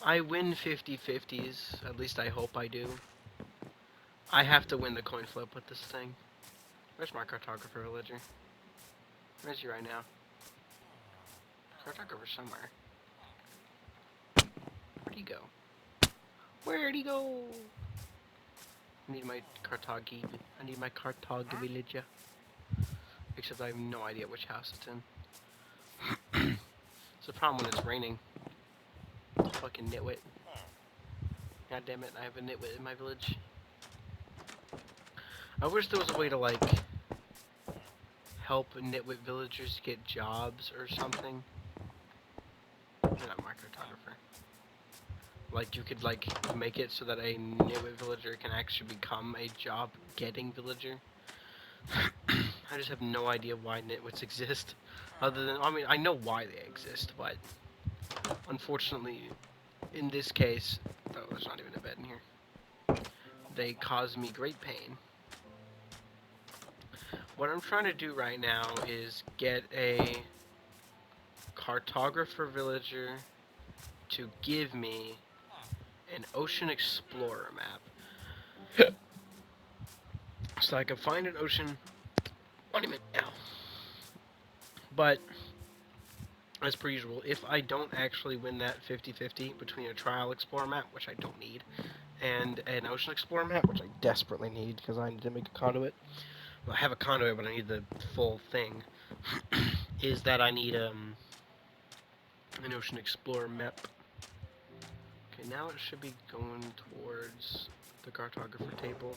I win 50/50s. At least I hope I do. I have to win the coin flip with this thing. Where's my cartographer villager? Where's he right now? Cartographer somewhere. Where'd he go? Where'd he go? I need my cartog. I need my cartog villager. Except I have no idea which house it's in. It's a problem when it's raining. Fucking nitwit. God damn it, I have a nitwit in my village. I wish there was a way to, like, help nitwit villagers get jobs or something. You're not my cartographer. Like, you could, like, make it so that a nitwit villager can actually become a job-getting villager. I just have no idea why nitwits exist. Other than, I mean, I know why they exist, but unfortunately, in this case, oh, there's not even a bed in here. They cause me great pain. What I'm trying to do right now is get a cartographer villager to give me an ocean explorer map. So I can find an ocean monument now. But, as per usual, if I don't actually win that 50/50 between a trial explorer map, which I don't need, and an ocean explorer map, which I desperately need because I need to make a conduit. Well, I have a conduit, but I need the full thing. Is that I need an ocean explorer map. Okay, now it should be going towards the cartographer table.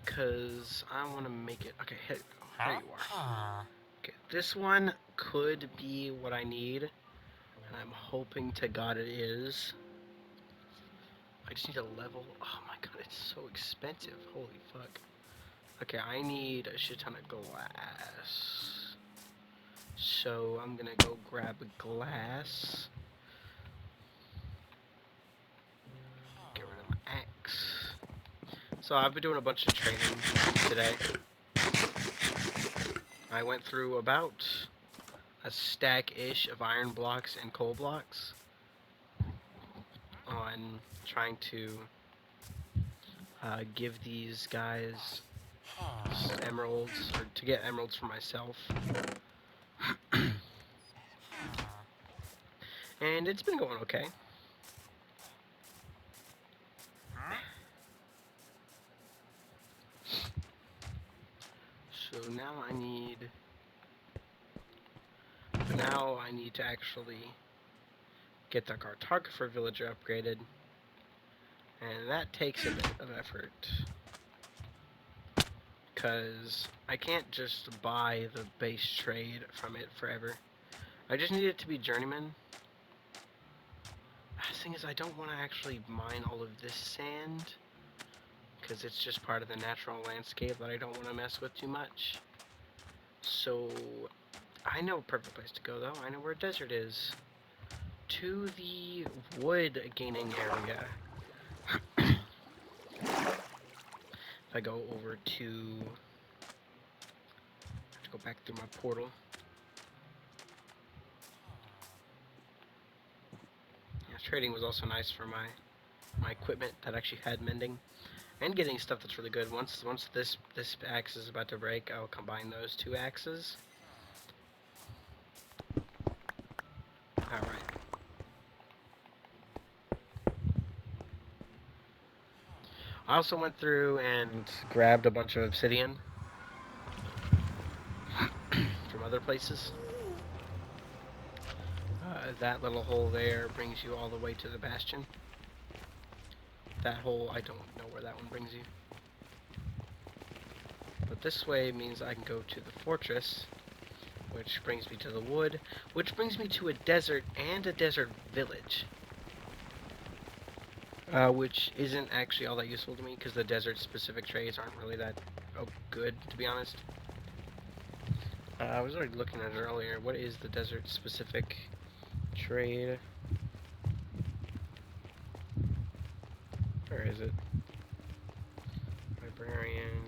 Because I want to make it... Okay, here you are. Okay, this one could be what I need. And I'm hoping to God it is. I just need a level... Oh my god, it's so expensive. Holy fuck. Okay, I need a shit ton of glass. So I'm gonna go grab a glass. Get rid of my axe. So I've been doing a bunch of training today. I went through about a stack-ish of iron blocks and coal blocks on trying to give these guys emeralds, or to get emeralds for myself. And it's been going okay. So now I need to actually get the cartographer villager upgraded, and that takes a bit of effort, because I can't just buy the base trade from it forever. I just need it to be journeyman. The thing is, I don't want to actually mine all of this sand, because it's just part of the natural landscape that I don't want to mess with too much. So, I know a perfect place to go, though. I know where a desert is. To the wood gaining area. If I go over to... I have to go back through my portal. Yeah, trading was also nice for my equipment that actually had mending. And getting stuff that's really good. Once this axe is about to break, I'll combine those two axes. Alright. I also went through and grabbed a bunch of obsidian from other places. That little hole there brings you all the way to the bastion. That hole, I don't know where that one brings you. But this way means I can go to the fortress, which brings me to the wood, which brings me to a desert and a desert village. Which isn't actually all that useful to me, because the desert-specific trades aren't really that good, to be honest. I was already looking at it earlier. What is the desert-specific trade? Where is it? Librarian.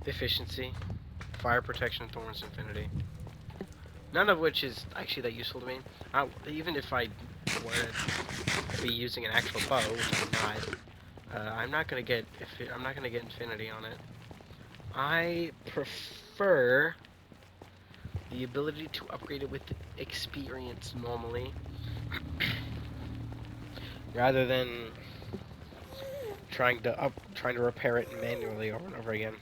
efficiency, fire protection, thorns, infinity. None of which is actually that useful to me. Even if I were to be using an actual bow, which I'm not gonna get. I'm not gonna get infinity on it. I prefer the ability to upgrade it with experience normally, rather than trying to repair it manually over and over again.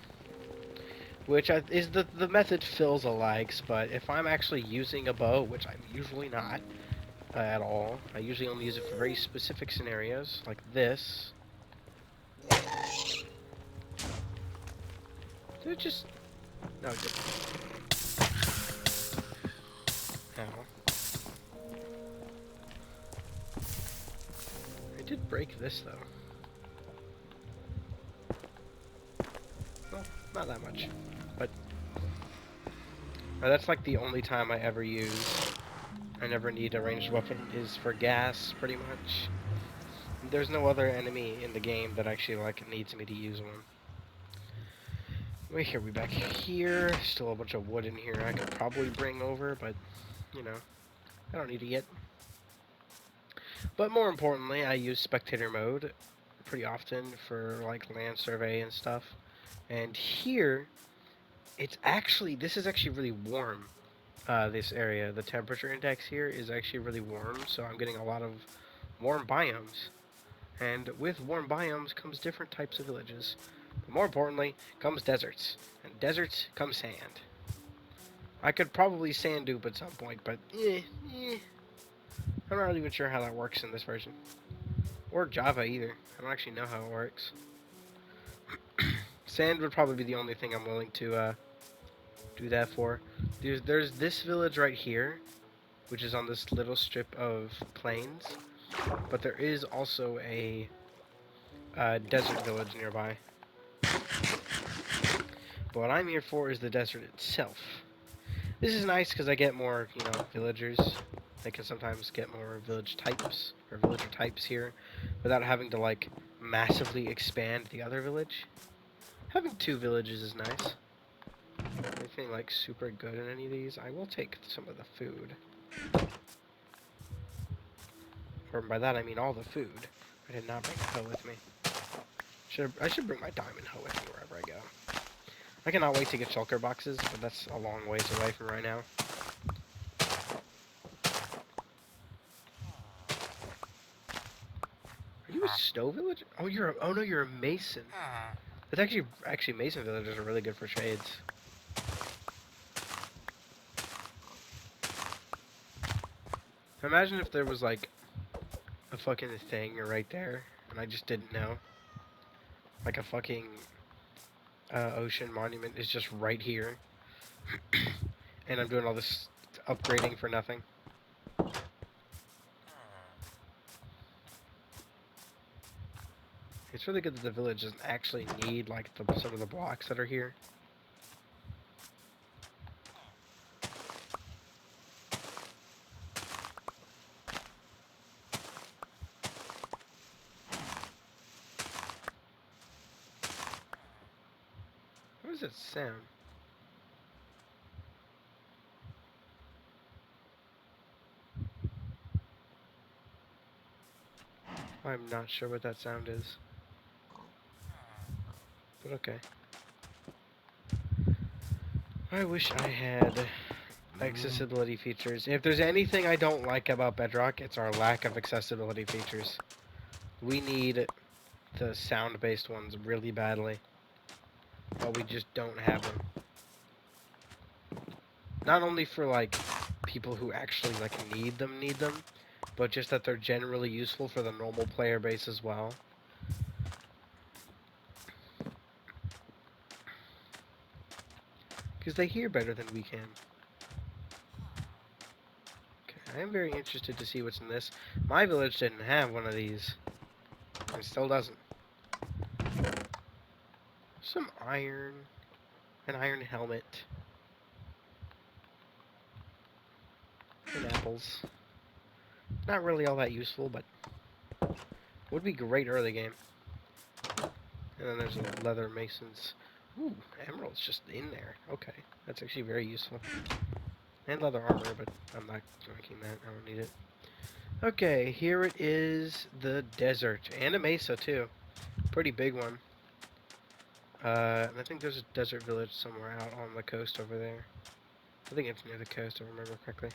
Which is the method fills a lags, but if I'm actually using a bow, which I'm usually not at all, I usually only use it for very specific scenarios, like this. Did it just... No, it didn't. Ow. I did break this, though. Well, not that much. But that's like the only time I ever use. I never need a ranged weapon is for gas, pretty much. There's no other enemy in the game that actually like needs me to use one. Wait, here we back here. Still a bunch of wood in here I could probably bring over, but you know, I don't need it yet. But more importantly, I use spectator mode pretty often for like land survey and stuff. And here, this is actually really warm. This area, the temperature index here is actually really warm, so I'm getting a lot of warm biomes. And with warm biomes comes different types of villages. But more importantly, comes deserts. And deserts come sand. I could probably sand dupe at some point, but I'm not really even sure how that works in this version. Or Java either. I don't actually know how it works. Sand would probably be the only thing I'm willing to do that for. There's this village right here, which is on this little strip of plains. But there is also a desert village nearby. But what I'm here for is the desert itself. This is nice because I get more, villagers. I can sometimes get more village types, or villager types here, without having to, like, massively expand the other village. Having 2 villages is nice. Anything, like, super good in any of these? I will take some of the food. Or by that I mean all the food. I did not bring a hoe with me. I should bring my diamond hoe with me wherever I go. I cannot wait to get shulker boxes, but that's a long ways away from right now. Are you a snow villager? Oh, oh no, you're a mason. That's actually mason villagers are really good for shades. Imagine if there was like a fucking thing right there, and I just didn't know. Like a fucking ocean monument is just right here, and I'm doing all this upgrading for nothing. It's really good that the village doesn't actually need like some of the blocks that are here. What does it sound? I'm not sure what that sound is. But okay. I wish I had accessibility features. If there's anything I don't like about Bedrock, it's our lack of accessibility features. We need the sound-based ones really badly. But we just don't have them. Not only for, like, people who actually, like, need them, but just that they're generally useful for the normal player base as well. Because they hear better than we can. Okay, I am very interested to see what's in this. My village didn't have one of these. It still doesn't. Some iron. An iron helmet. And apples. Not really all that useful, but would be great early game. And then there's leather masons. Ooh, emerald's just in there. Okay, that's actually very useful. And leather armor, but I'm not drinking that. I don't need it. Okay, here it is, the desert. And a mesa, too. Pretty big one. And I think there's a desert village somewhere out on the coast over there. I think it's near the coast, if I remember correctly.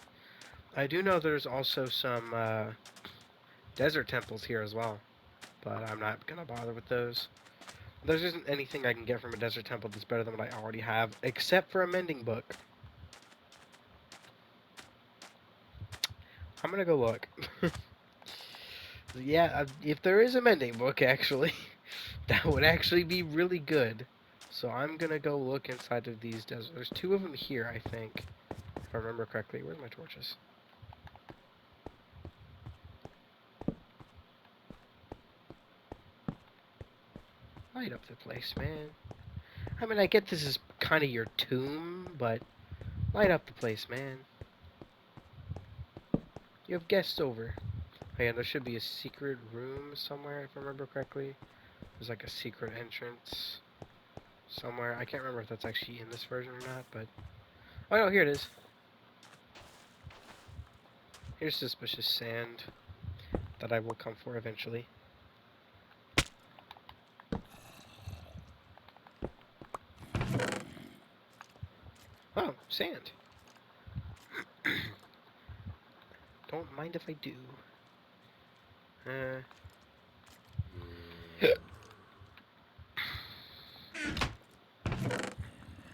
I do know there's also some desert temples here as well, but I'm not going to bother with those. There isn't anything I can get from a desert temple that's better than what I already have, except for a mending book. I'm going to go look. Yeah, if there is a mending book, actually, that would actually be really good. So I'm going to go look inside of these deserts. There's 2 of them here, I think, if I remember correctly. Where's my torches? Light up the place, man. I mean, I get this is kind of your tomb, but light up the place, man. You have guests over. Oh yeah, there should be a secret room somewhere, if I remember correctly. There's like a secret entrance somewhere. I can't remember if that's actually in this version or not, but... Oh no, here it is. Here's suspicious sand that I will come for eventually. Oh, sand. Don't mind if I do.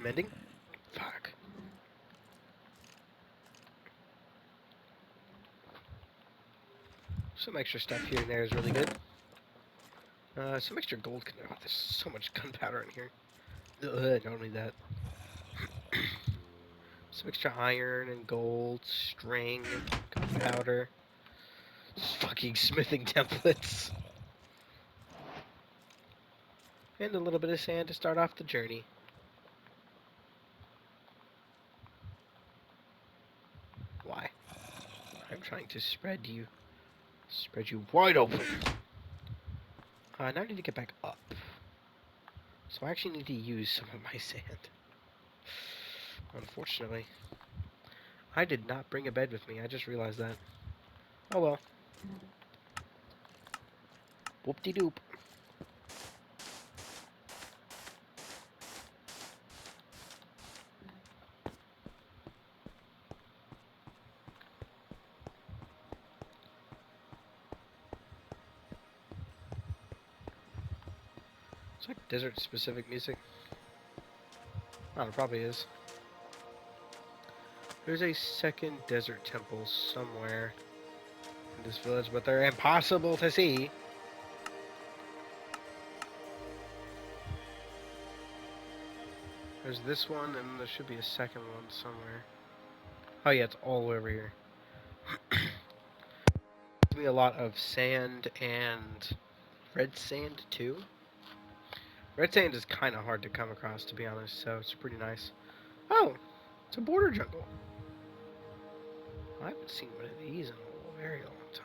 Mending? Fuck. Some extra stuff here and there is really good. Some extra gold. Oh, there's so much gunpowder in here. Ugh, I don't need that. Some extra iron and gold, string, gunpowder. Fucking smithing templates. And a little bit of sand to start off the journey. Why? I'm trying to spread you wide open. Now I need to get back up. So I actually need to use some of my sand. Unfortunately. I did not bring a bed with me, I just realized that. Oh well. Whoop-de-doop. It's like desert-specific music. Oh, it probably is. There's a second desert temple somewhere in this village, but they're impossible to see. There's this one, and there should be a second one somewhere. Oh yeah, it's all over here. Gives me a lot of sand and red sand too. Red sand is kind of hard to come across, to be honest, so it's pretty nice. Oh, it's a border jungle. I haven't seen one of these in a very long time.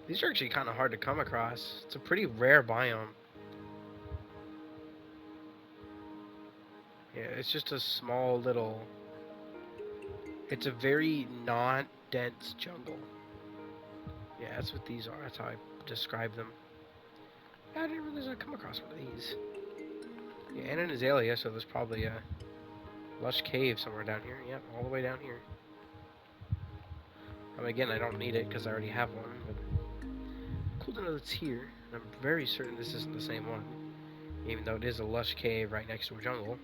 These are actually kind of hard to come across. It's a pretty rare biome. Yeah, it's just a small little... It's a very not dense jungle. Yeah, that's what these are. That's how I describe them. Yeah, I didn't realize I'd come across one of these. Yeah, and an azalea, so there's probably a lush cave somewhere down here. Yep, all the way down here. Again, I don't need it because I already have one, but cool to know it's here. And I'm very certain this isn't the same one. Even though it is a lush cave right next to a jungle.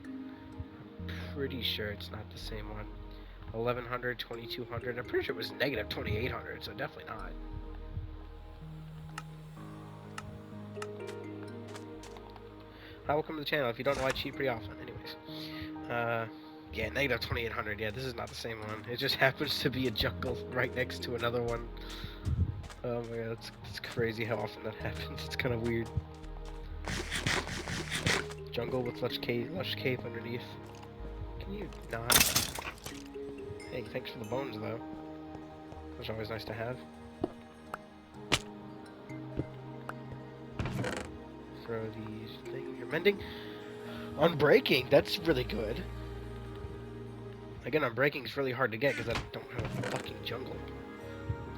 I'm pretty sure it's not the same one. 1100, 2200. I'm pretty sure it was negative 2800, so definitely not. Hi, welcome to the channel. If you don't know, I cheat pretty often. Anyways. Yeah, negative 2800. Yeah, this is not the same one. It just happens to be a jungle right next to another one. Oh my god, it's crazy how often that happens. It's kind of weird. Jungle with lush cave underneath. Can you not? Hey, thanks for the bones, though. Those are always nice to have. throw these things. You're mending. On breaking, that's really good. Again, on breaking, it's really hard to get because I don't have a fucking jungle.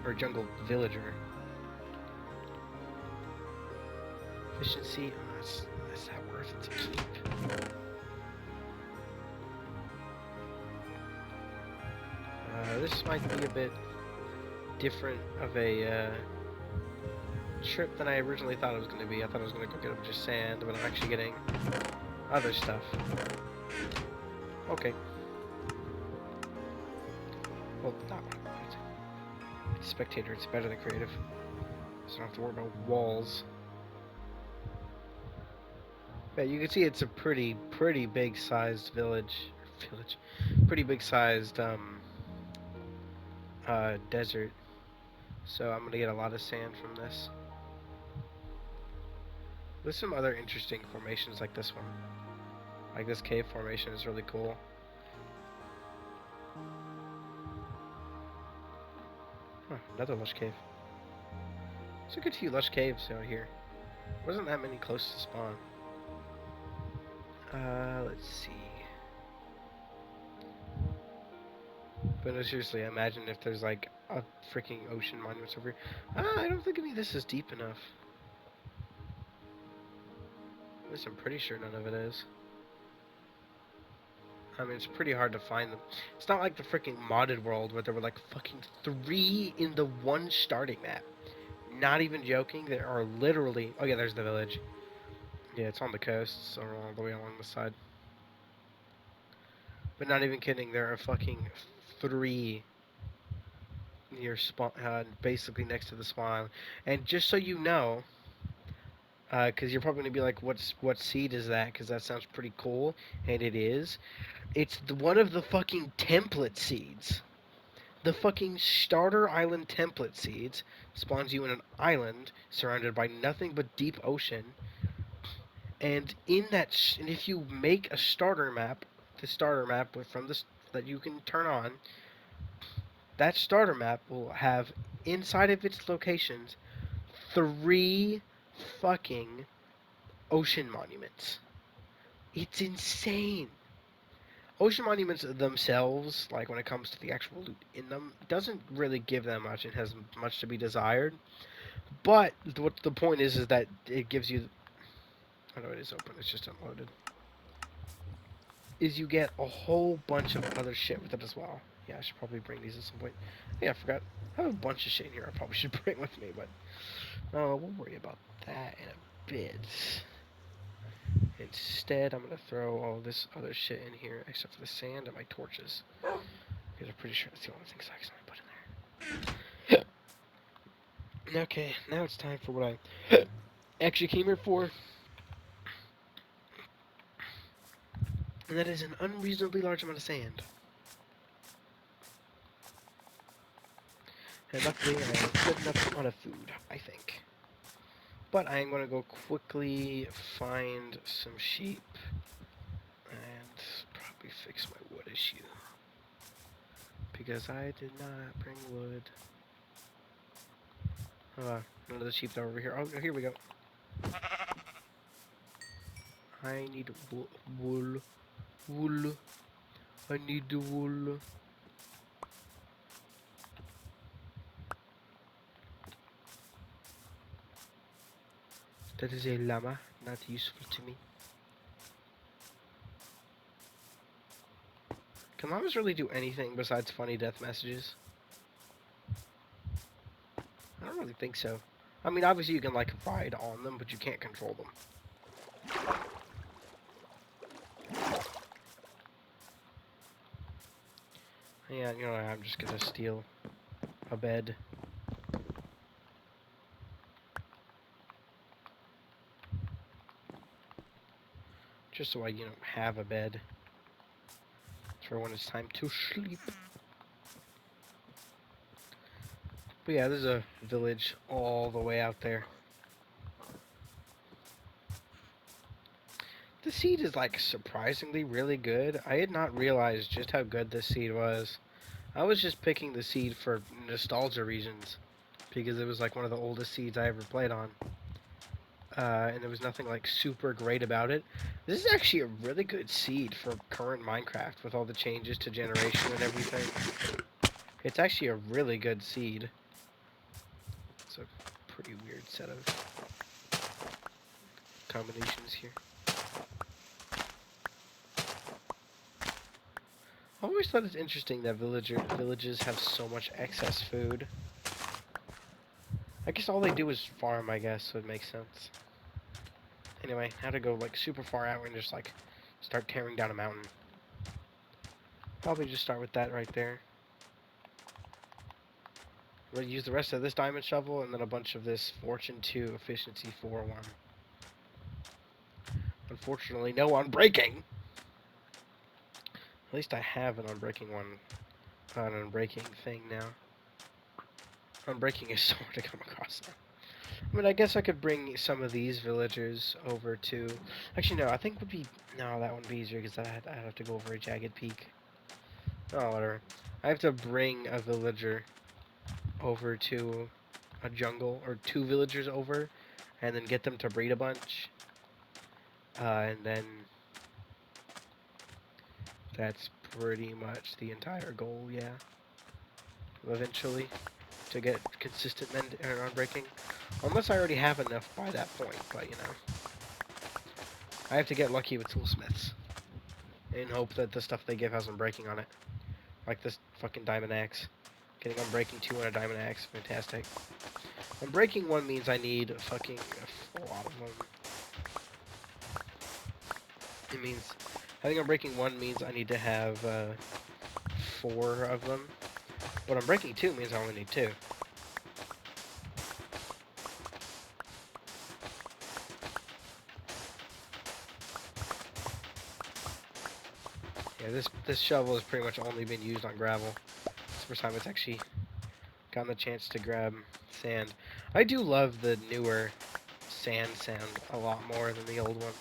Or jungle villager. Efficiency, oh, that's not worth it to keep. This might be a bit different of a trip than I originally thought it was going to be. I thought I was going to go get a bunch of sand, but I'm actually getting other stuff. Okay. Well, not it's spectator, it's better than creative. So I don't have to worry about walls. But you can see it's a pretty big sized village. Pretty big sized desert. So I'm gonna get a lot of sand from this. There's some other interesting formations like this one. Like this cave formation is really cool. Huh, another lush cave. There's a good few lush caves out here. Wasn't that many close to spawn. Let's see. But no, seriously, imagine if there's like a freaking ocean monument over here. I don't think any of this is deep enough. At least I'm pretty sure none of it is. I mean, it's pretty hard to find them. It's not like the freaking modded world where there were like fucking 3 in the one starting map. Not even joking, there are literally... Oh yeah, there's the village. Yeah, it's on the coast, so all the way along the side. But not even kidding, there are fucking 3 near spawn, basically next to the spawn island. And just so you know, because you're probably going to be like, what seed is that? Because that sounds pretty cool, and it is. It's one of the fucking template seeds. The fucking starter island template seeds spawns you in an island surrounded by nothing but deep ocean. And in that, and if you make a starter map, the starter map from this that you can turn on, that starter map will have inside of its locations 3 fucking ocean monuments. It's insane. Ocean monuments themselves, like when it comes to the actual loot in them, doesn't really give them much. It has much to be desired. But what the point is that it gives you... Oh no, it is open. It's just unloaded. Is you get a whole bunch of other shit with it as well. Yeah, I should probably bring these at some point. Yeah, I forgot. I have a bunch of shit in here I probably should bring with me, but... we'll worry about that in a bit. Instead, I'm going to throw all this other shit in here, except for the sand and my torches. Because I'm pretty sure that's the only things I accidentally put in there. Okay, now it's time for what I actually came here for. And that is an unreasonably large amount of sand. And luckily, I have a good enough amount of food, I think. But I am going to go quickly find some sheep. And probably fix my wood issue. Because I did not bring wood. None of the sheep are over here. Oh, here we go. I need wool. Wool. I need the wool. That is a llama, not useful to me. Can llamas really do anything besides funny death messages? I don't really think so. I mean, obviously you can, like, ride on them, but you can't control them. Yeah, you know, I'm just gonna steal a bed. Just so I, you know, have a bed. For when it's time to sleep. But yeah, there's a village all the way out there. The seed is, like, surprisingly really good. I had not realized just how good this seed was. I was just picking the seed for nostalgia reasons. Because it was, like, one of the oldest seeds I ever played on. and there was nothing like super great about it. This is actually a really good seed for current Minecraft with all the changes to generation and everything. It's actually a really good seed. It's a pretty weird set of combinations here. I always thought it's interesting that villages have so much excess food. I guess all they do is farm, I guess, so it makes sense. Anyway, how to go like super far out and just like start tearing down a mountain. Probably just start with that right there. We'll use the rest of this diamond shovel and then a bunch of this Fortune 2 Efficiency 4 one. Unfortunately, no unbreaking! At least I have an unbreaking one. An unbreaking thing now. Unbreaking is so hard to come across now. I mean, I guess I could bring some of these villagers over to... Actually, no, I think would be... No, that would be easier because I'd have to go over a jagged peak. Oh, whatever. I have to bring a villager over to a jungle, or 2 villagers over, and then get them to breed a bunch. And then that's pretty much the entire goal, yeah. Eventually, to get consistent unbreaking. Unless I already have enough by that point, but you know. I have to get lucky with toolsmiths. And hope that the stuff they give has unbreaking on it. Like this fucking diamond axe. Getting unbreaking 2 on a diamond axe, fantastic. Unbreaking 1 means I need fucking a lot of them. It means, having unbreaking 1 means I need to have 4 of them. But unbreaking 2 means I only need 2. Yeah, this shovel has pretty much only been used on gravel. It's the first time it's actually gotten the chance to grab sand. I do love the newer sand sound a lot more than the old one.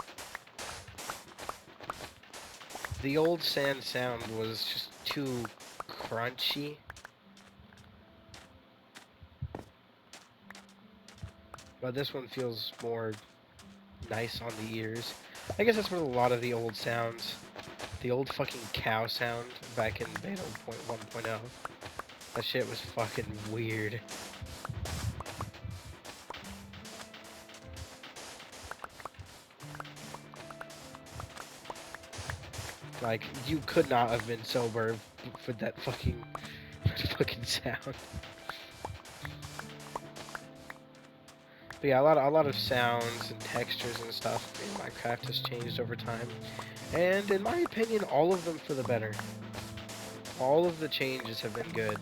The old sand sound was just too crunchy. But this one feels more nice on the ears. I guess that's what a lot of the old sounds. The old fucking cow sound back in beta 1.0. That shit was fucking weird. Like, you could not have been sober for that fucking sound. But yeah, a lot of sounds and textures and stuff in Minecraft has changed over time. And in my opinion, all of them for the better. All of the changes have been good.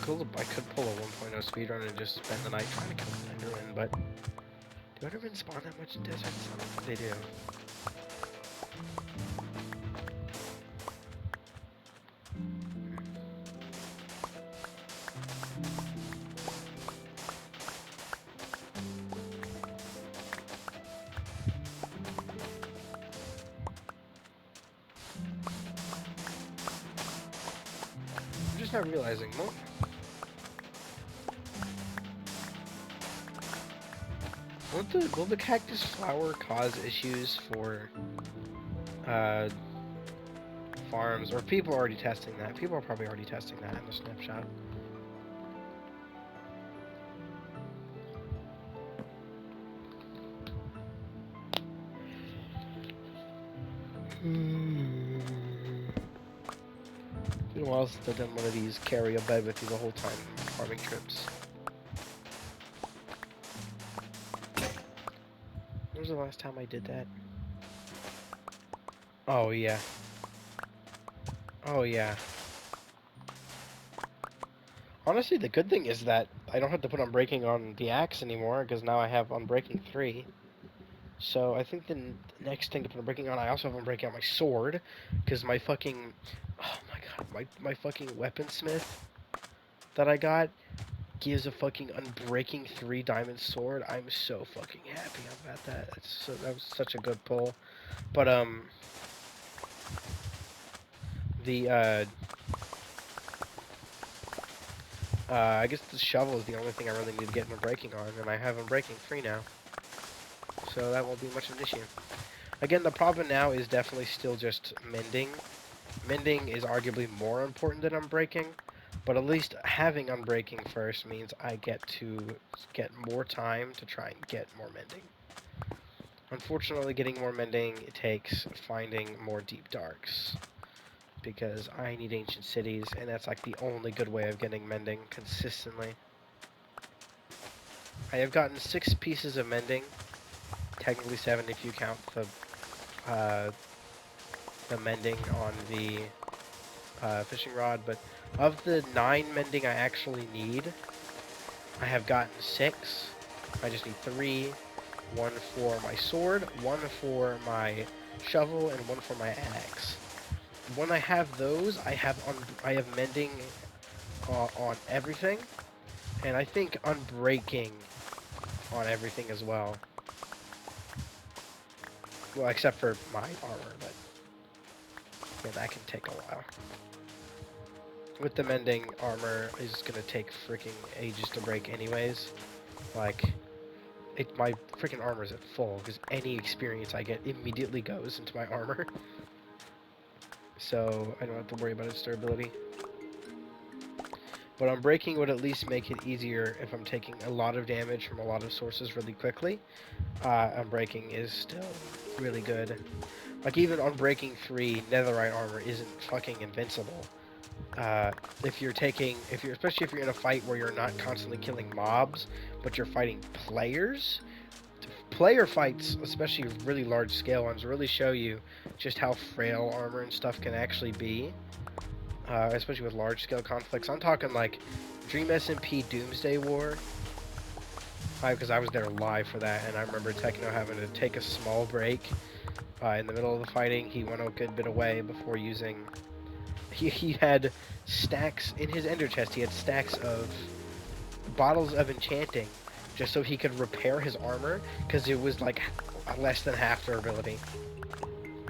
I could pull a 1.0 speedrun and just spend the night trying to kill an Enderman, but do Endermen spawn that much in deserts? I don't think they do. I'm just not realizing. Will the cactus flower cause issues for farms, or people are already testing that? People are probably already testing that in the snapshot. It's been a while since I've done one of these carry a bed with you the whole time farming trips. When was the last time I did that? Oh yeah. Oh yeah. Honestly, the good thing is that I don't have to put unbreaking on the axe anymore, because now I have unbreaking 3. So I think the next thing to put unbreaking on, I also have unbreaking on my sword, because my fucking, oh my god, my fucking weaponsmith that I got gives a fucking unbreaking 3 diamond sword. I'm so fucking happy about that. That was such a good pull. But the I guess the shovel is the only thing I really need to get Unbreaking on, and I have Unbreaking 3 now. So that won't be much of an issue. Again, the problem now is definitely still just mending. Mending is arguably more important than Unbreaking, but at least having Unbreaking first means I get to get more time to try and get more mending. Unfortunately, getting more mending, it takes finding more deep darks, because I need ancient cities, and that's like the only good way of getting mending consistently. I have gotten 6 pieces of mending, technically 7 if you count the mending on the fishing rod, but of the 9 mending I actually need, I have gotten 6. I just need 3. 1 for my sword, 1 for my shovel, and 1 for my axe. When I have those, I have mending on everything, and I think unbreaking on everything as well. Well, except for my armor, but yeah, that can take a while. With the mending, armor is gonna take freaking ages to break anyways. Like, my freaking armor is at full, because any experience I get immediately goes into my armor. So, I don't have to worry about its durability. But unbreaking would at least make it easier if I'm taking a lot of damage from a lot of sources really quickly. Unbreaking is still really good. Like, even Unbreaking 3, Netherite armor isn't fucking invincible. Especially if you're in a fight where you're not constantly killing mobs, but you're fighting players, player fights, especially really large scale ones, really show you just how frail armor and stuff can actually be. Especially with large scale conflicts. I'm talking like Dream SMP Doomsday War. Because I was there live for that, and I remember Techno having to take a small break in the middle of the fighting. He went a good bit away before using... He had stacks in his ender chest. He had stacks of bottles of enchanting just so he could repair his armor, because it was like less than half durability.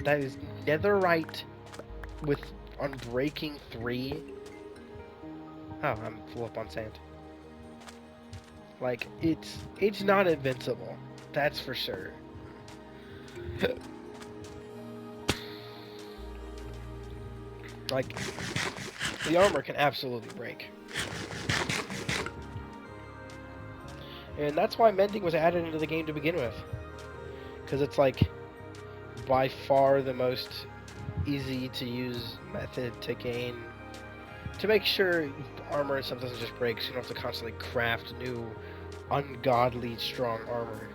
That is netherite with Unbreaking 3. Oh, I'm full up on sand. Like, it's not invincible. That's for sure. Like, the armor can absolutely break. And that's why mending was added into the game to begin with. Because it's like, by far the most easy to use method to gain, to make sure armor and stuff doesn't just break, so you don't have to constantly craft new ungodly strong armor.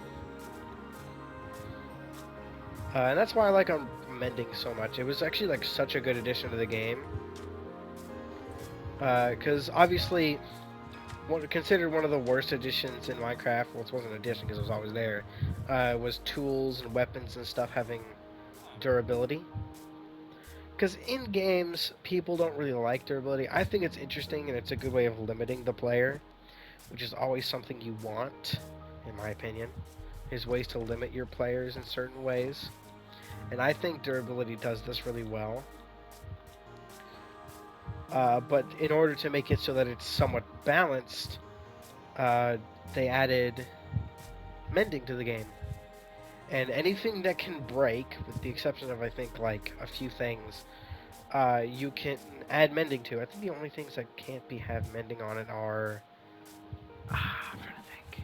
And that's why I like mending so much. It was actually like such a good addition to the game. Because obviously, considered one of the worst additions in Minecraft, well, it wasn't an addition because it was always there, was tools and weapons and stuff having durability. Because in games, people don't really like durability. I think it's interesting, and it's a good way of limiting the player, which is always something you want, in my opinion. There's ways to limit your players in certain ways. And I think durability does this really well. But in order to make it so that it's somewhat balanced, they added mending to the game. And anything that can break, with the exception of, I think, like, a few things, you can add mending to. I think the only things that can't have mending on it are... I'm trying to think.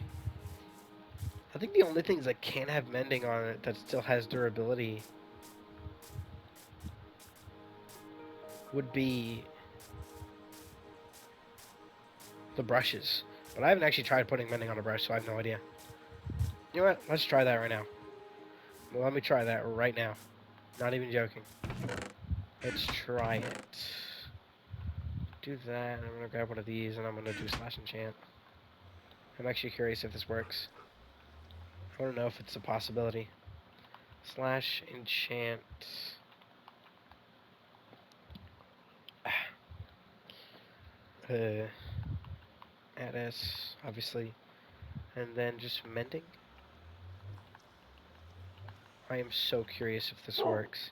I think the only things that can't have mending on it that still has durability would be the brushes. But I haven't actually tried putting mending on a brush, so I have no idea. You know what? Let's try that right now. Well, let me try that right now. Not even joking. Let's try it. Do that. I'm gonna grab one of these, and I'm gonna do slash enchant. I'm actually curious if this works. I want to know if it's a possibility. Slash enchant. Add S, obviously. And then just mending. I am so curious if this works.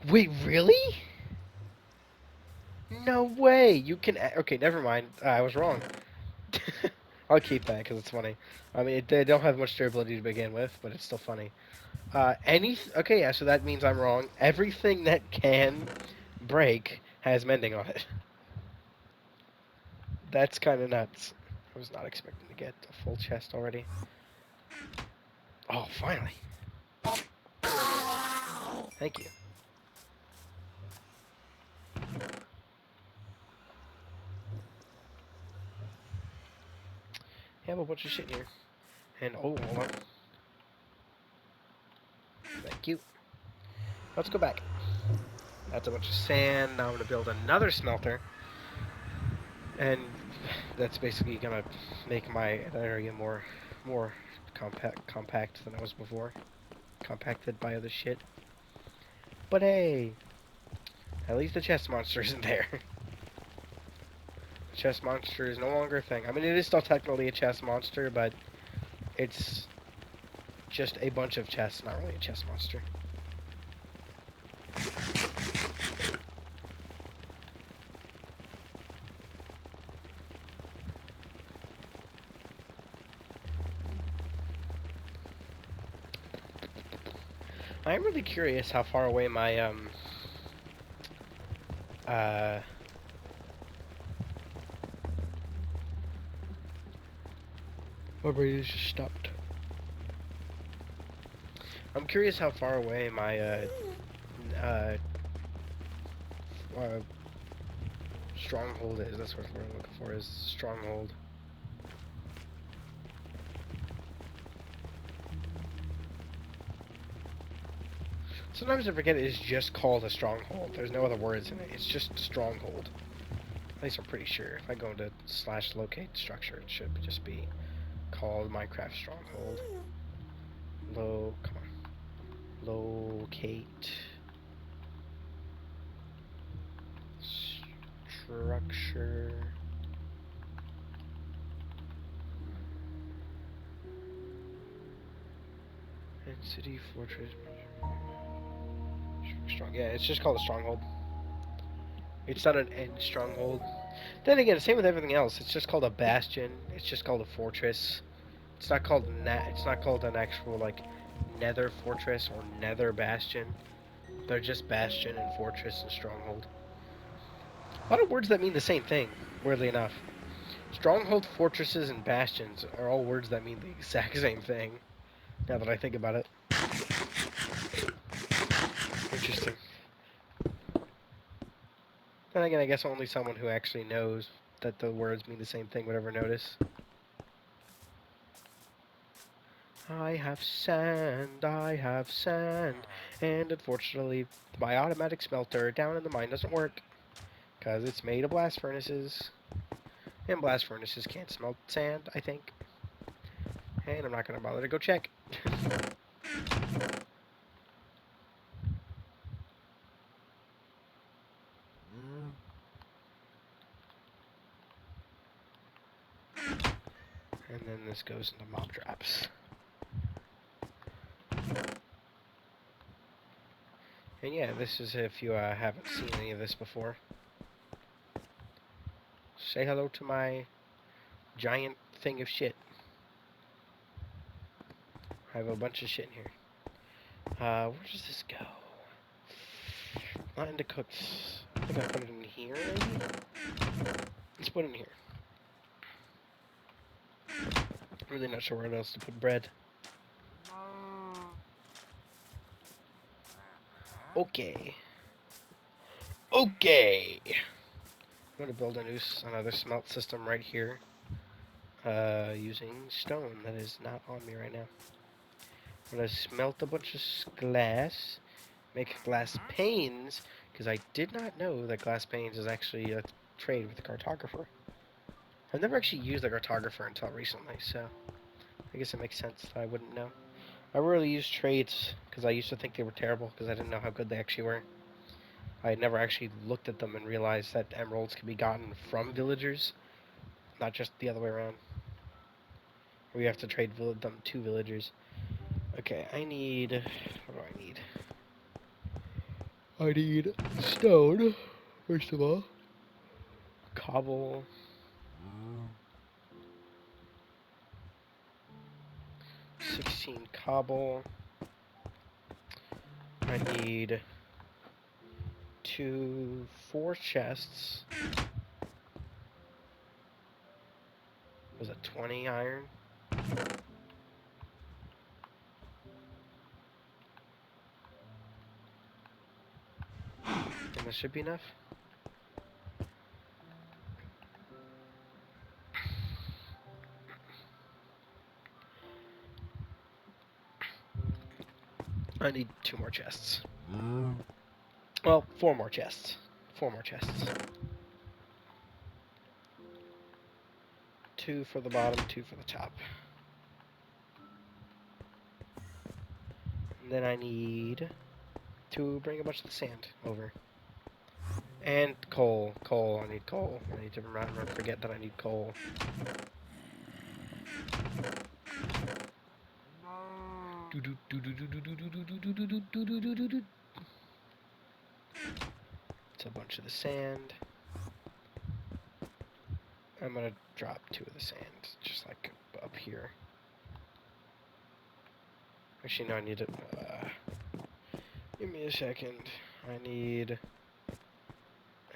Wait, really? No way! You can... Okay, never mind. I was wrong. I'll keep that because it's funny. I mean, they don't have much durability to begin with, but it's still funny. Okay, yeah, so that means I'm wrong. Everything that can break has mending on it. That's kind of nuts. I was not expecting to get a full chest already. Oh, finally. Thank you. I have a bunch of shit here. And, oh, hold on. Thank you. Let's go back. That's a bunch of sand. Now I'm going to build another smelter. And that's basically going to make my area more compact than it was before. Compacted by other shit. But hey, at least the chest monster isn't there. The chest monster is no longer a thing. I mean, it is still technically a chest monster, but it's just a bunch of chests, not really a chest monster. I am really curious how far away my my brain just stopped. I'm curious how far away my uh, stronghold is. That's what we're looking for, is stronghold. Sometimes I forget it is just called a stronghold. There's no other words in it. It's just stronghold. At least I'm pretty sure. If I go into /locate structure, it should just be called Minecraft stronghold. Come on. Locate structure. City, fortress. Strong. Yeah, it's just called a stronghold. It's not an end stronghold. Then again, same with everything else. It's just called a bastion. It's just called a fortress. It's not called It's not called an actual like nether fortress or nether bastion. They're just bastion and fortress and stronghold. A lot of words that mean the same thing. Weirdly enough, stronghold, fortresses, and bastions are all words that mean the exact same thing. Now that I think about it. Interesting. Then again, I guess only someone who actually knows that the words mean the same thing would ever notice. I have sand, and unfortunately, my automatic smelter down in the mine doesn't work, because it's made of blast furnaces, and blast furnaces can't smelt sand, I think, and I'm not going to bother to go check. And then this goes into mob traps. And yeah, this is if you haven't seen any of this before. Say hello to my giant thing of shit. I have a bunch of shit in here. Where does this go? Not into cooks. I think I put it in here, maybe? Let's put it in here. Really not sure where else to put bread. Okay. Okay! I'm gonna build another smelt system right here. Using stone that is not on me right now. I'm gonna smelt a bunch of glass, make glass panes, because I did not know that glass panes is actually a trade with the cartographer. I've never actually used the cartographer until recently, so I guess it makes sense that I wouldn't know. I rarely use trades because I used to think they were terrible because I didn't know how good they actually were. I had never actually looked at them and realized that emeralds can be gotten from villagers, not just the other way around. We have to trade them to villagers. Okay, I need... What do I need? I need stone, first of all. Cobble. 16 cobble. I need 4 chests. Was it 20 iron? And that should be enough. I need 2 more chests. Well, 4 more chests. 4 more chests. 2 for the bottom, 2 for the top. And then I need to bring a bunch of the sand over. And coal. Coal. I need coal. I need to remember, forget that I need coal. It's a bunch of the sand. I'm gonna drop 2 of the sand, just like up here. Actually, no, I need it. Give me a second. I need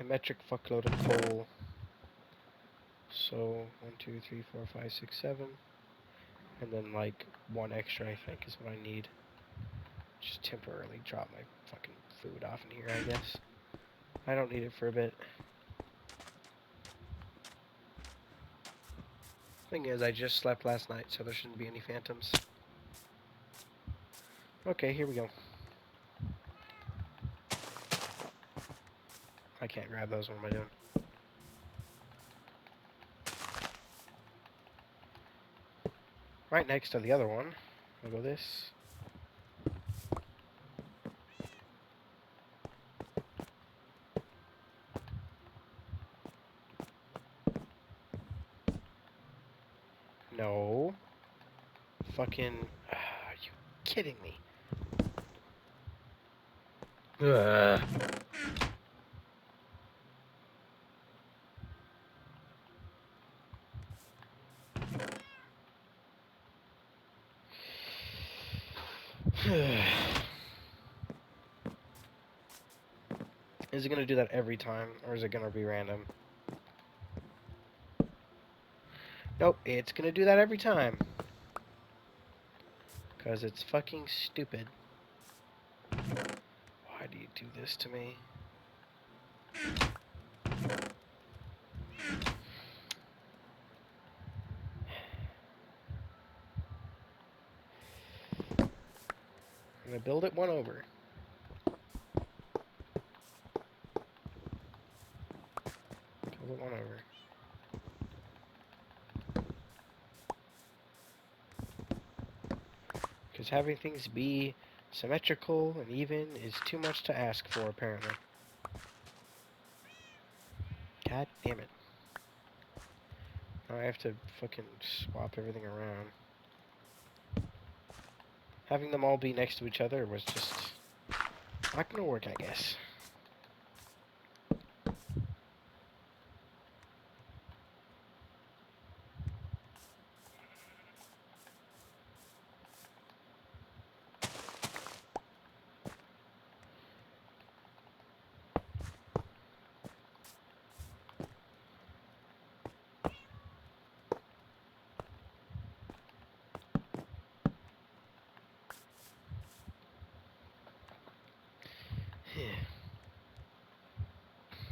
a metric fuckload of coal. So 1, 2, 3, 4, 5, 6, 7, and then like 1 extra, I think, is what I need. Just temporarily drop my fucking food off in here, I guess. I don't need it for a bit. Thing is, I just slept last night, so there shouldn't be any phantoms. Okay, here we go. I can't grab those. What am I doing? Right next to the other one. I'll go this. No. Fucking... are you kidding me? Ugh. Is it gonna do that every time, or is it gonna be random? Nope, it's gonna do that every time. Because it's fucking stupid. Why do you do this to me? I'm gonna build it 1 over. Build it 1 over. Because having things be symmetrical and even is too much to ask for, apparently. God damn it. Now I have to fucking swap everything around. Having them all be next to each other was just not gonna work, I guess.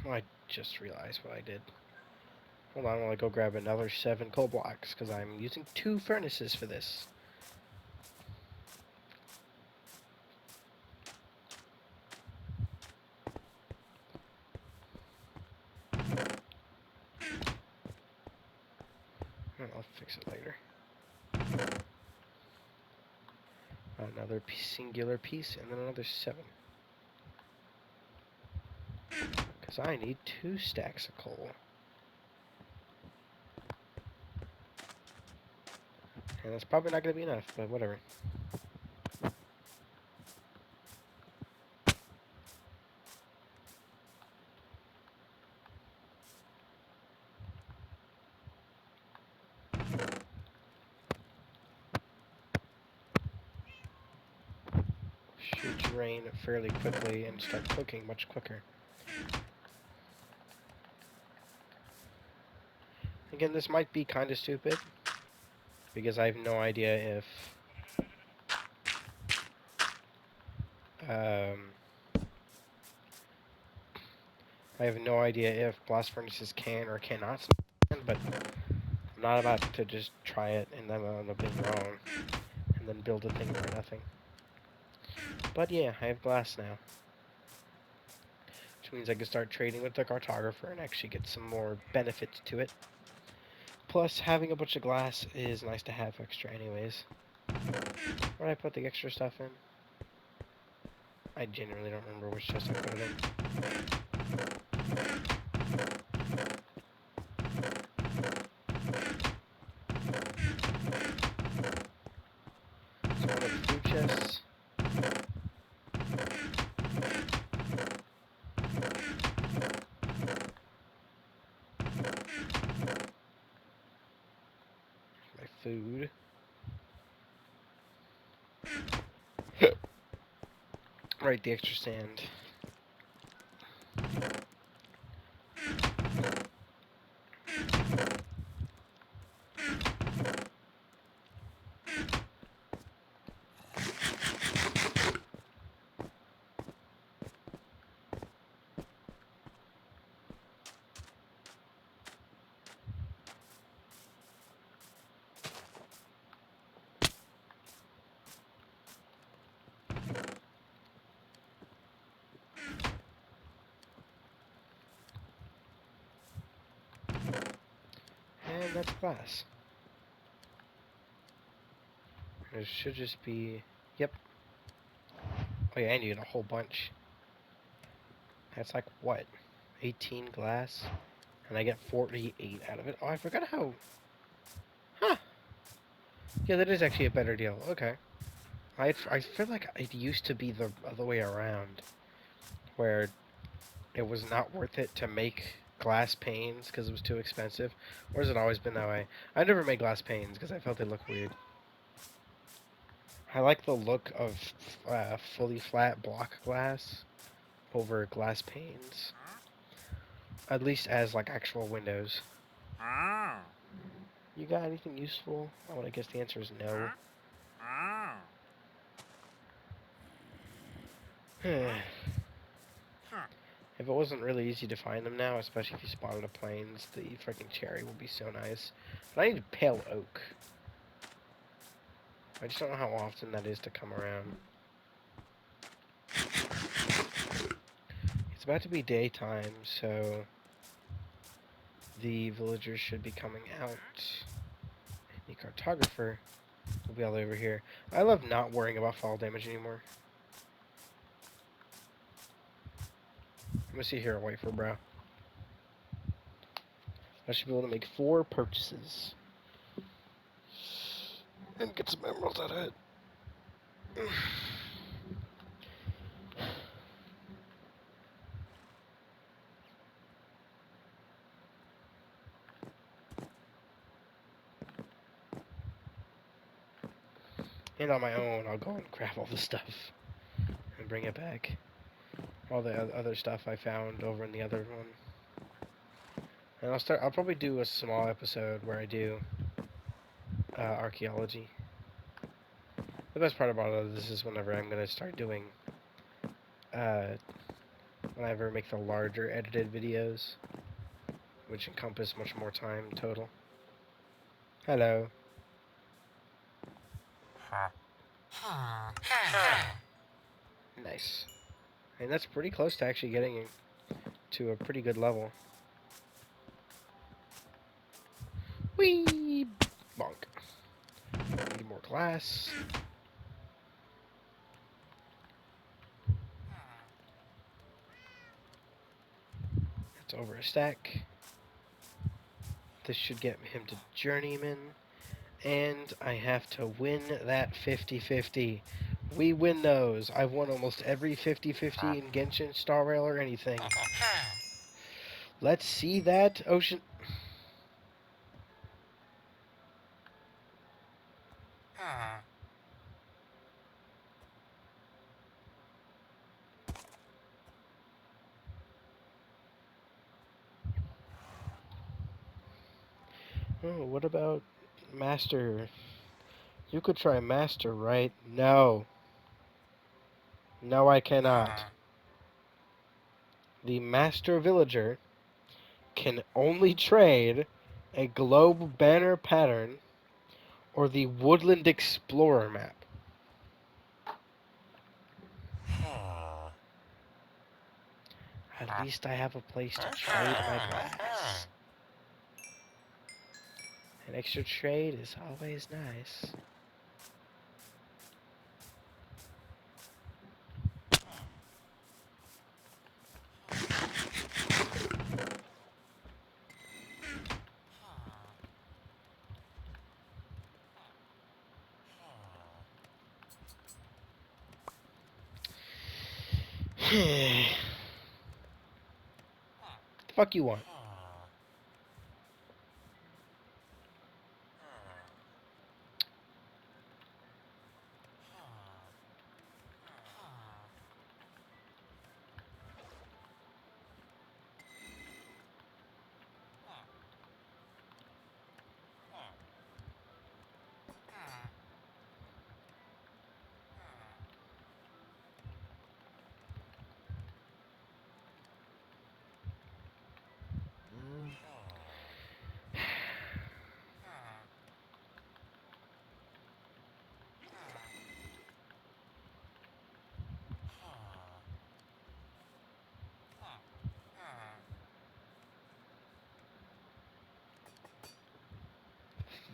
I just realized what I did. Hold on, I'll go grab another 7 coal blocks, because I'm using 2 furnaces for this. I'll fix it later. Another singular piece, and then another 7. Because I need 2 stacks of coal. And that's probably not going to be enough, but whatever. to drain fairly quickly and start cooking much quicker. Again, this might be kind of stupid, because I have no idea if blast furnaces can or cannot stand, but I'm not about to just try it and then end up being wrong and then build a thing for nothing. But yeah, I have glass now, which means I can start trading with the cartographer and actually get some more benefits to it. Plus, having a bunch of glass is nice to have extra anyways. Where did I put the extra stuff in? I genuinely don't remember which chest I put it in. So one of the food chests. My food. Right, the extra sand. And that's glass. There should just be... Yep. Oh yeah, I need a whole bunch. That's like, what? 18 glass? And I get 48 out of it. Oh, I forgot how... Huh. Yeah, that is actually a better deal. Okay. I feel like it used to be the other way around, where it was not worth it to make glass panes because it was too expensive. Or has it always been that way? I never made glass panes because I felt they look weird. I like the look of fully flat block glass over glass panes. At least as like actual windows. You got anything useful? Oh, I guess the answer is no. If it wasn't really easy to find them now, especially if you spawn on the plains, the freaking cherry would be so nice. But I need pale oak. I just don't know how often that is to come around. It's about to be daytime, so the villagers should be coming out. The cartographer will be all over here. I love not worrying about fall damage anymore. I'm gonna sit here and wait for bro. I should be able to make 4 purchases. And get some emeralds out of it. And on my own, I'll go and grab all the stuff and bring it back. All the other stuff I found over in the other one. And I'll probably do a small episode where I do archaeology. The best part about all this is whenever I'm going to start doing, whenever I make the larger edited videos, which encompass much more time total. Hello. Nice. And that's pretty close to actually getting to a pretty good level. Whee! Bonk. Need more glass. That's over a stack. This should get him to journeyman. And I have to win that 50-50. We win those. I've won almost every 50-50 in Genshin, Star Rail, or anything. Let's see that ocean... Oh, what about Master? You could try Master, right? No. No, I cannot. The Master Villager can only trade a globe banner pattern or the Woodland Explorer map. At least I have a place to trade my glass. An extra trade is always nice. The fuck you want?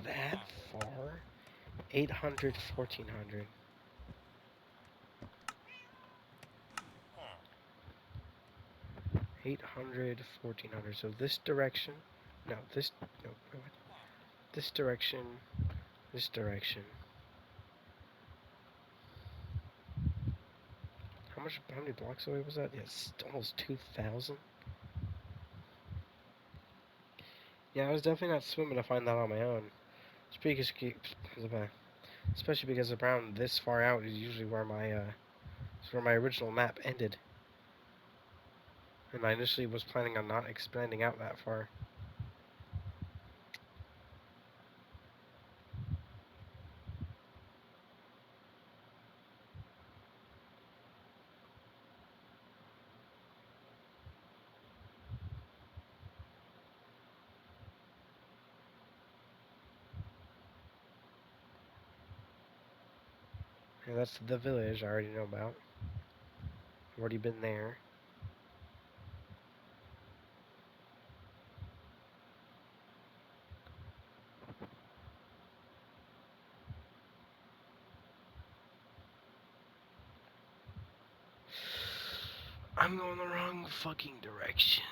That far? 800, 1400. 800, 1400. So this direction. No, this. No, what? This direction. This direction. How many blocks away was that? Yes, almost 2,000. Yeah, I was definitely not swimming to find that on my own. Especially because around this far out is usually where my original map ended. And I initially was planning on not expanding out that far. Yeah, that's the village I already know about. I've already been there. I'm going the wrong fucking direction.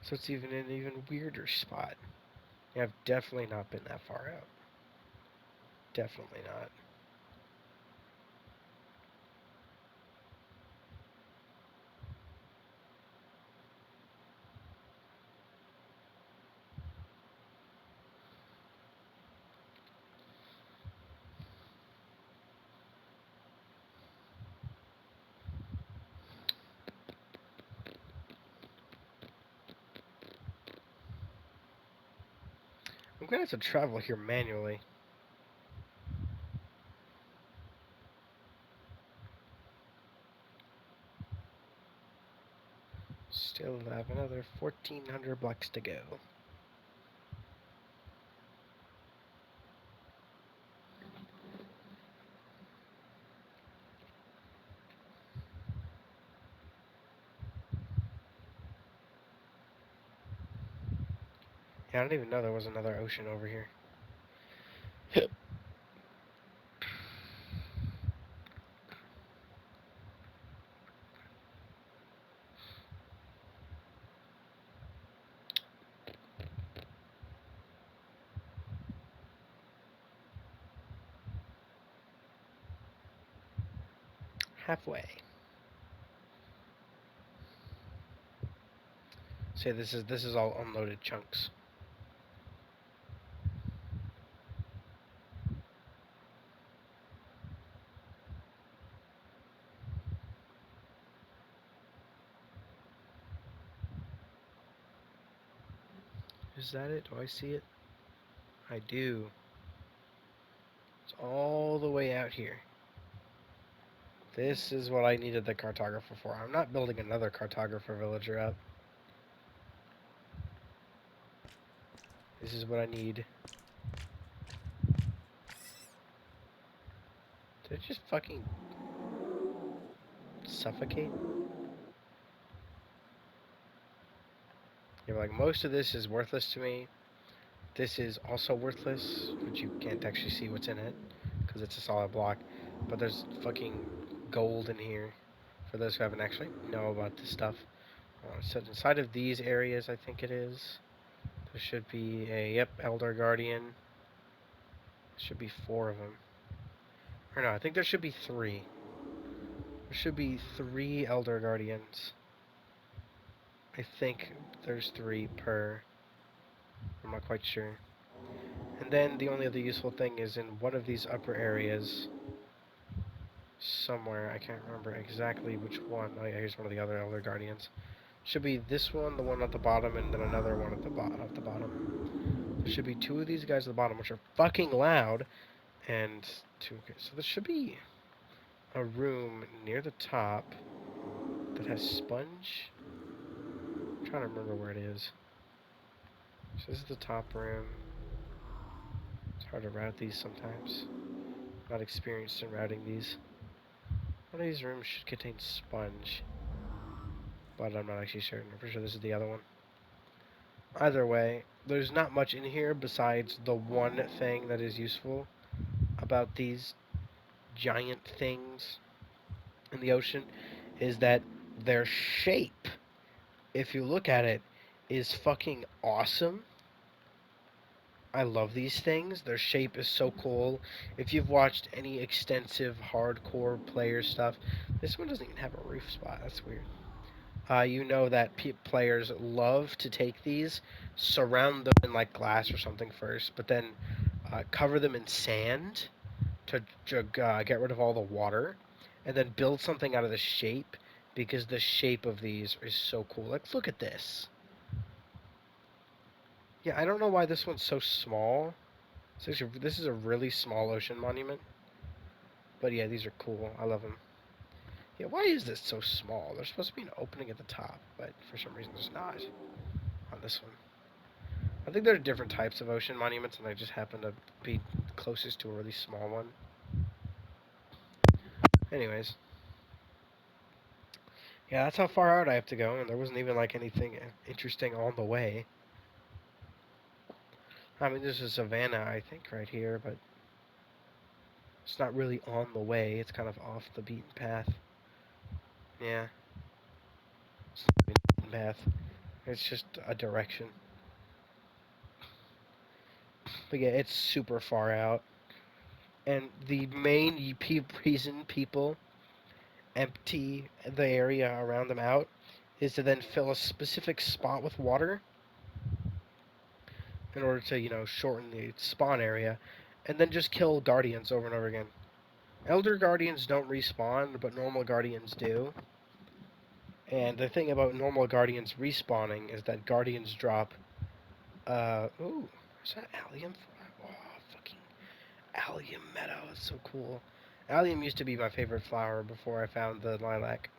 So it's even an even weirder spot. Yeah, I've definitely not been that far out. Definitely not. I'm gonna have to travel here manually. Still have another 1,400 blocks to go. Yeah, I didn't even know there was another ocean over here. Halfway. Say this is all unloaded chunks. Is that it? Do I see it? I do. It's all the way out here. This is what I needed the cartographer for. I'm not building another cartographer villager up. This is what I need. Did it just fucking suffocate? Yeah, like most of this is worthless to me. This is also worthless, but you can't actually see what's in it because it's a solid block. But there's fucking gold in here for those who haven't actually know about this stuff. So inside of these areas, I think it is, there should be a, yep, Elder Guardian. There should be 4 of them. Or no, I think there should be 3. There should be 3 Elder Guardians. I think there's 3 per. I'm not quite sure. And then the only other useful thing is in one of these upper areas, somewhere, I can't remember exactly which one. Oh yeah, here's one of the other Elder Guardians. Should be this one, the one at the bottom, and then another one at the bottom. There should be 2 of these guys at the bottom, which are fucking loud, and 2. Okay, so there should be a room near the top that has sponge. I'm trying to remember where it is. So this is the top room. It's hard to route these sometimes. Not experienced in routing these. One of these rooms should contain sponge, but I'm not actually certain. I'm pretty sure this is the other one. Either way, there's not much in here besides the one thing that is useful about these giant things in the ocean is that their shape, if you look at it, is fucking awesome. I love these things. Their shape is so cool. If you've watched any extensive hardcore player stuff, this one doesn't even have a roof spot. That's weird. You know that players love to take these, surround them in like glass or something first, but then cover them in sand to get rid of all the water, and then build something out of the shape, because the shape of these is so cool. Like, look at this. Yeah, I don't know why this one's so small. This is a really small ocean monument, but yeah, these are cool. I love them. Yeah, why is this so small? There's supposed to be an opening at the top, but for some reason there's not on this one. I think there are different types of ocean monuments, and I just happen to be closest to a really small one. Anyways. Yeah, that's how far out I have to go, and there wasn't even, like, anything interesting on the way. I mean, there's a savannah, I think, right here, but it's not really on the way. It's kind of off the beaten path. Yeah. It's not even a beaten path. It's just a direction. But yeah, it's super far out. And the main reason people empty the area around them out is to then fill a specific spot with water in order to, shorten the spawn area, and then just kill guardians over and over again. Elder guardians don't respawn, but normal guardians do. And the thing about normal guardians respawning is that guardians drop, ooh, is that allium? Oh, fucking allium meadow, that's so cool. Allium used to be my favorite flower before I found the lilac.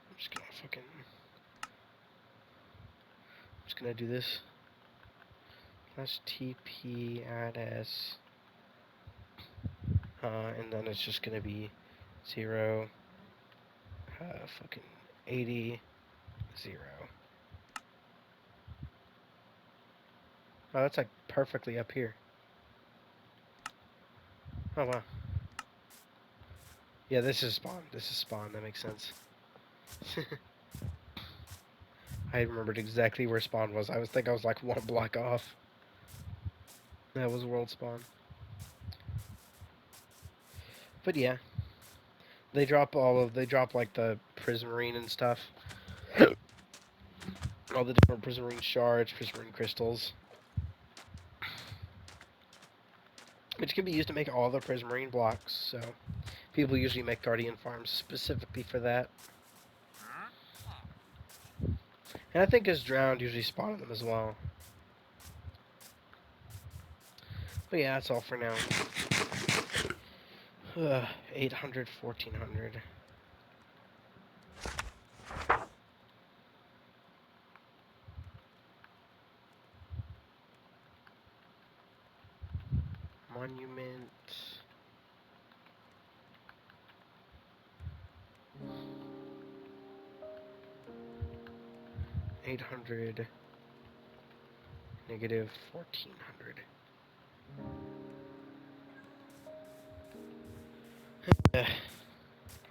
I'm just gonna do this. Plus TP add S. And then it's just gonna be 0, fucking 80, 0. Oh, that's like perfectly up here. Oh, wow. Yeah, this is spawn. This is spawn. That makes sense. I remembered exactly where spawn was. I was like 1 block off. That was world spawn. But yeah, they drop like the prismarine and stuff. All the different prismarine shards, prismarine crystals, which can be used to make all the prismarine blocks. So people usually make guardian farms specifically for that. And I think as drowned usually spawn them as well. But yeah, that's all for now. 800, 1400. Monument. 800. Negative 1400.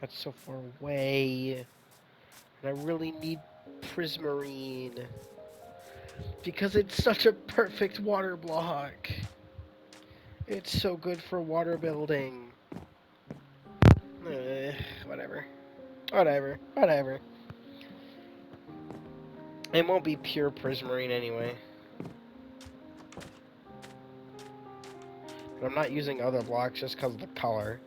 That's so far away. And I really need Prismarine. Because it's such a perfect water block. It's so good for water building. Whatever. Whatever. Whatever. It won't be pure Prismarine anyway. And I'm not using other blocks just because of the color.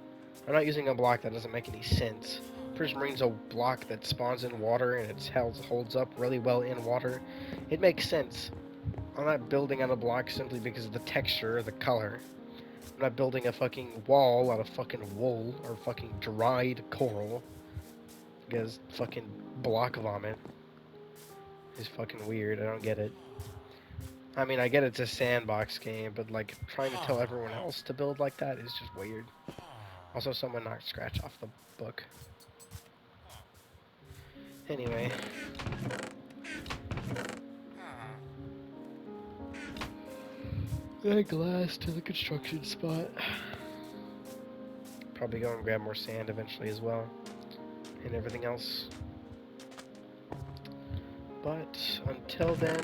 I'm not using a block that doesn't make any sense. Prismarine's a block that spawns in water and it holds up really well in water. It makes sense. I'm not building on a block simply because of the texture or the color. I'm not building a fucking wall out of fucking wool or fucking dried coral. Because fucking block vomit is fucking weird. I don't get it. I mean, I get it's a sandbox game, but like trying to tell everyone else to build like that is just weird. Also, someone knocked Scratch off the book. Anyway. Add glass to the construction spot. Probably go and grab more sand eventually as well. And everything else. But until then,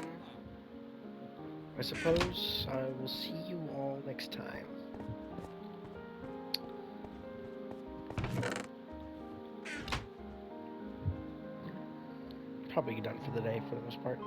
I suppose I will see you all next time. Probably done for the day for the most part.